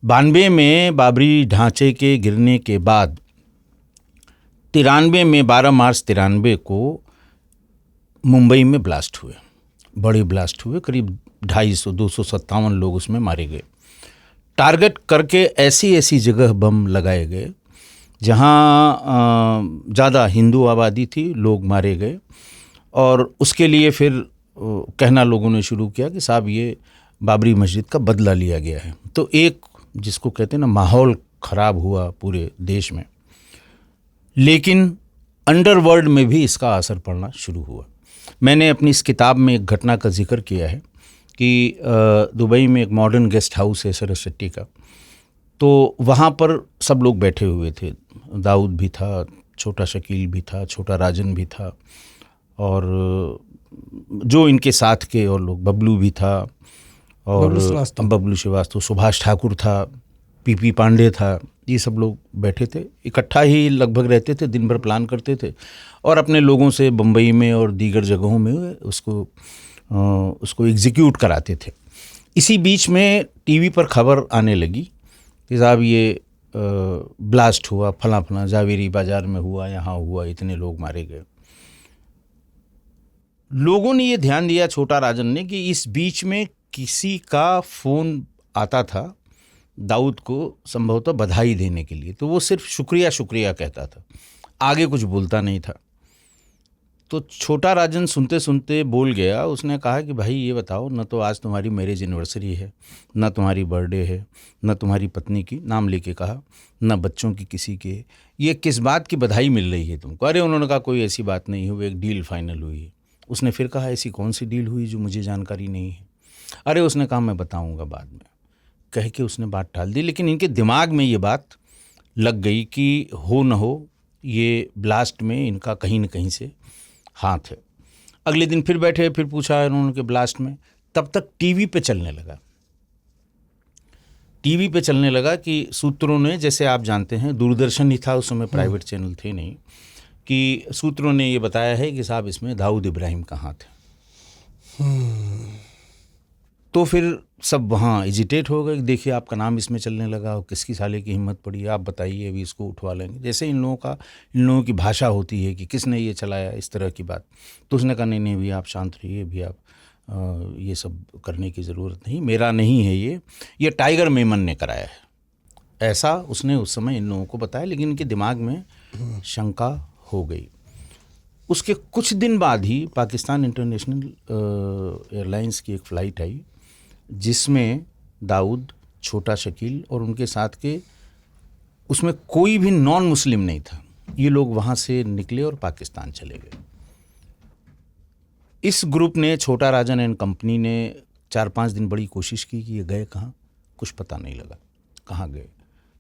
92 में बाबरी ढांचे के गिरने के बाद 93 में 12 मार्च 93 को मुंबई में ब्लास्ट हुए, बड़े ब्लास्ट हुए। करीब 257 लोग उसमें मारे गए। टारगेट करके ऐसी ऐसी जगह बम लगाए गए जहाँ ज़्यादा हिंदू आबादी थी, लोग मारे गए। और उसके लिए फिर कहना लोगों ने शुरू किया कि साहब ये बाबरी मस्जिद का बदला लिया गया है। तो एक जिसको कहते हैं ना, माहौल ख़राब हुआ पूरे देश में। लेकिन अंडरवर्ल्ड में भी इसका असर पड़ना शुरू हुआ। मैंने अपनी इस किताब में एक घटना का जिक्र किया है कि दुबई में एक मॉडर्न गेस्ट हाउस है सरस्वती का। तो वहाँ पर सब लोग बैठे हुए थे। दाऊद भी था, छोटा शकील भी था, छोटा राजन भी था, और जो इनके साथ के और लोग, बबलू भी था, और बबलू श्रीवास्तव, सुभाष ठाकुर था, पीपी पांडे था। ये सब लोग बैठे थे, इकट्ठा ही लगभग रहते थे, दिन भर प्लान करते थे और अपने लोगों से बम्बई में और दीगर जगहों में उसको एग्जीक्यूट कराते थे। इसी बीच में टीवी पर खबर आने लगी कि साहब ये ब्लास्ट हुआ, फला फला जावेरी बाज़ार में हुआ, यहाँ हुआ, इतने लोग मारे गए। लोगों ने ये ध्यान दिया, छोटा राजन ने, कि इस बीच में किसी का फ़ोन आता था दाऊद को संभवतः बधाई देने के लिए। तो वो सिर्फ शुक्रिया शुक्रिया कहता था, आगे कुछ बोलता नहीं था। तो छोटा राजन सुनते सुनते बोल गया। उसने कहा कि भाई ये बताओ, न तो आज तुम्हारी मैरिज एनिवर्सरी है, न तुम्हारी बर्थडे है, न तुम्हारी पत्नी की, नाम लेके कहा, न बच्चों की किसी के, ये किस बात की बधाई मिल रही है तुमको? अरे उन्होंने कहा कोई ऐसी बात नहीं हुई, एक डील फाइनल हुई है। उसने फिर कहा ऐसी कौन सी डील हुई जो मुझे जानकारी नहीं है? अरे उसने कहा मैं बताऊँगा बाद में, कह के उसने बात टाल दी। लेकिन इनके दिमाग में ये बात लग गई कि हो न हो ये ब्लास्ट में इनका कहीं न कहीं से हाथ है। अगले दिन फिर बैठे, फिर पूछा इन्होंने कि ब्लास्ट में। तब तक टीवी पे चलने लगा कि सूत्रों ने, जैसे आप जानते हैं दूरदर्शन ही था उस समय, प्राइवेट चैनल थे नहीं, कि सूत्रों ने ये बताया है कि साहब इसमें दाऊद इब्राहिम का हाथ है। तो फिर सब वहाँ एजिटेट हो गए, देखिए आपका नाम इसमें चलने लगा, और किसकी साले की हिम्मत पड़ी, आप बताइए, अभी इसको उठवा लेंगे। जैसे इन लोगों की भाषा होती है कि किसने ये चलाया, इस तरह की बात। तो उसने कहा नहीं भी आप शांत रहिए, भी आप ये सब करने की ज़रूरत नहीं, मेरा नहीं है ये टाइगर मेमन ने कराया है। ऐसा उसने उस समय इन लोगों को बताया, लेकिन इनके दिमाग में शंका हो गई। उसके कुछ दिन बाद ही पाकिस्तान इंटरनेशनल एयरलाइंस की एक फ़्लाइट आई जिसमें दाऊद, छोटा शकील और उनके साथ के, उसमें कोई भी नॉन मुस्लिम नहीं था। ये लोग वहाँ से निकले और पाकिस्तान चले गए। इस ग्रुप ने, छोटा राजन एंड कंपनी ने 4-5 दिन बड़ी कोशिश की कि ये गए कहाँ, कुछ पता नहीं लगा कहाँ गए।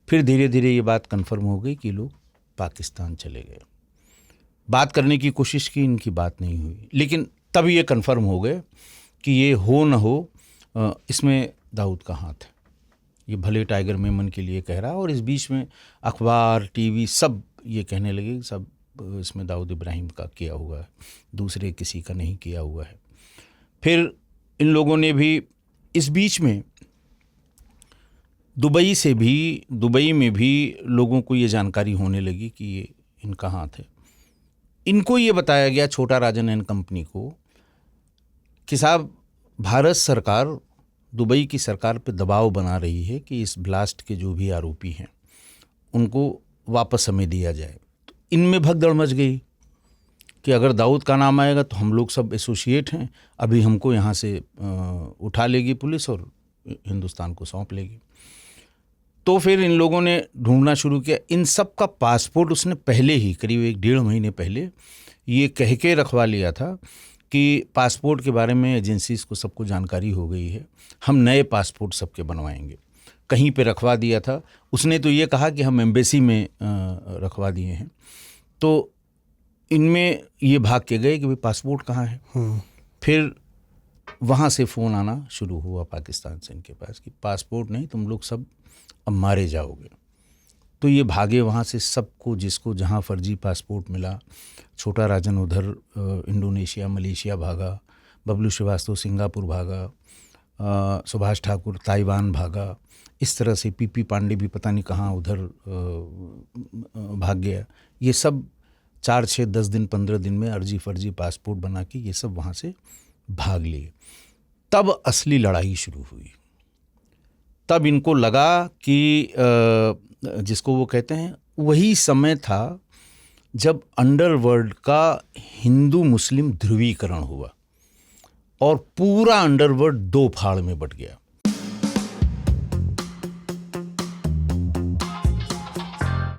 फिर धीरे धीरे ये बात कन्फर्म हो गई कि लोग पाकिस्तान चले गए। बात करने की कोशिश की, इनकी बात नहीं हुई। लेकिन तब ये कन्फर्म हो गए कि ये हो न हो इसमें दाऊद का हाथ है। ये भले टाइगर मेमन के लिए कह रहा है, और इस बीच में अखबार, टीवी सब ये कहने लगे सब इसमें दाऊद इब्राहिम का किया हुआ है, दूसरे किसी का नहीं किया हुआ है। फिर इन लोगों ने भी इस बीच में दुबई में भी लोगों को ये जानकारी होने लगी कि ये इनका हाथ है। इनको ये बताया गया, छोटा राजन एंड कंपनी को, कि साहब भारत सरकार दुबई की सरकार पे दबाव बना रही है कि इस ब्लास्ट के जो भी आरोपी हैं उनको वापस हमें दिया जाए। तो इनमें भगदड़ मच गई कि अगर दाऊद का नाम आएगा तो हम लोग सब एसोसिएट हैं, अभी हमको यहाँ से उठा लेगी पुलिस और हिंदुस्तान को सौंप लेगी। तो फिर इन लोगों ने ढूंढना शुरू किया। इन सब का पासपोर्ट उसने पहले ही, करीब 1-1.5 महीने पहले ये कह के रखवा लिया था कि पासपोर्ट के बारे में एजेंसीज़ को सबको जानकारी हो गई है, हम नए पासपोर्ट सबके बनवाएंगे। कहीं पे रखवा दिया था उसने, तो ये कहा कि हम एम्बेसी में रखवा दिए हैं। तो इनमें ये भाग के गए कि भाई पासपोर्ट कहाँ है। फिर वहाँ से फ़ोन आना शुरू हुआ पाकिस्तान से इनके पास कि पासपोर्ट नहीं, तुम लोग सब अब मारे जाओगे। तो ये भागे वहाँ से, सबको जिसको जहाँ फर्जी पासपोर्ट मिला। छोटा राजन उधर इंडोनेशिया, मलेशिया भागा, बबलू श्रीवास्तव सिंगापुर भागा, सुभाष ठाकुर ताइवान भागा, इस तरह से पीपी पांडे भी पता नहीं कहाँ उधर भाग गया। ये सब 4, 6, 10 दिन 15 दिन में अर्जी फर्जी पासपोर्ट बना के ये सब वहाँ से भाग लिए। तब असली लड़ाई शुरू हुई। तब इनको लगा कि जिसको वो कहते हैं, वही समय था जब अंडरवर्ल्ड का हिंदू मुस्लिम ध्रुवीकरण हुआ और पूरा अंडरवर्ल्ड 2 फाड़ में बट गया।